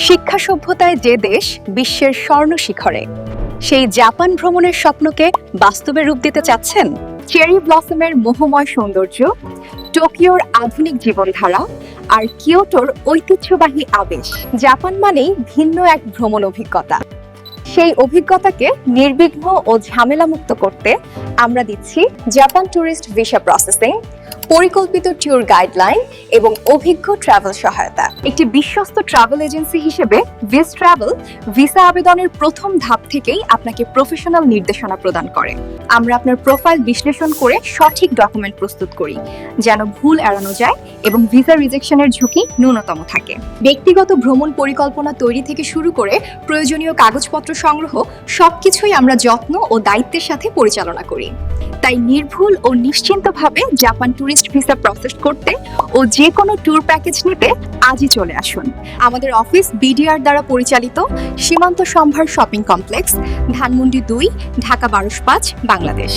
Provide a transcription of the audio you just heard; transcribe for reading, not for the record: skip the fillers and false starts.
শিক্ষা সভ্যতায় যে দেশ বিশ্বের স্বর্ণ শিখরে, সেই জাপান ভ্রমণের স্বপ্নকে বাস্তবে রূপ দিতে চাচ্ছেন? চেরি ব্লসমের মোহময় সৌন্দর্য, টোকিওর আধুনিক জীবনধারা আর কিয়োটোর ঐতিহ্যবাহী আবেশ, জাপান মানেই ভিন্ন এক ভ্রমণ অভিজ্ঞতা। সেই অভিজ্ঞতাকে নির্বিঘ্ন ও ঝামেলামুক্ত করতে আমরা দিচ্ছি জাপান ট্যুরিস্ট ভিসা প্রসেসিং, পরিকল্পিত ট্যুর গাইডলাইন এবং অভিজ্ঞ ট্রাভেল সহায়তা। একটি বিশ্বস্ত ট্রাভেল এজেন্সি হিসেবে ভিস ট্রাভেল ভিসা আবেদনের প্রথম ধাপ থেকেই আপনাকে প্রফেশনাল নির্দেশনা প্রদান করে। আমরা আপনার প্রোফাইল বিশ্লেষণ করে সঠিক ডকুমেন্ট প্রস্তুত করি, যেন ভুল এড়ানো যায় এবং ভিসা রিজেকশনের ঝুঁকি ন্যূনতম থাকে। ব্যক্তিগত ভ্রমণ পরিকল্পনা তৈরি থেকে শুরু করে প্রয়োজনীয় কাগজপত্র সংগ্রহ, সবকিছুই আমরা যত্ন ও দায়িত্বের সাথে পরিচালনা করি। তাই নির্ভুল ও নিশ্চিন্তভাবে জাপান ট্যুরিস্ট ভিসা প্রসেস করতে ও যে কোনো ট্যুর প্যাকেজ নিতে আজই চলে আসুন। আমাদের অফিস বিডিআর দ্বারা পরিচালিত সীমান্ত সম্ভার শপিং কমপ্লেক্স, ধানমন্ডি 2, ঢাকা 1205, বাংলাদেশ।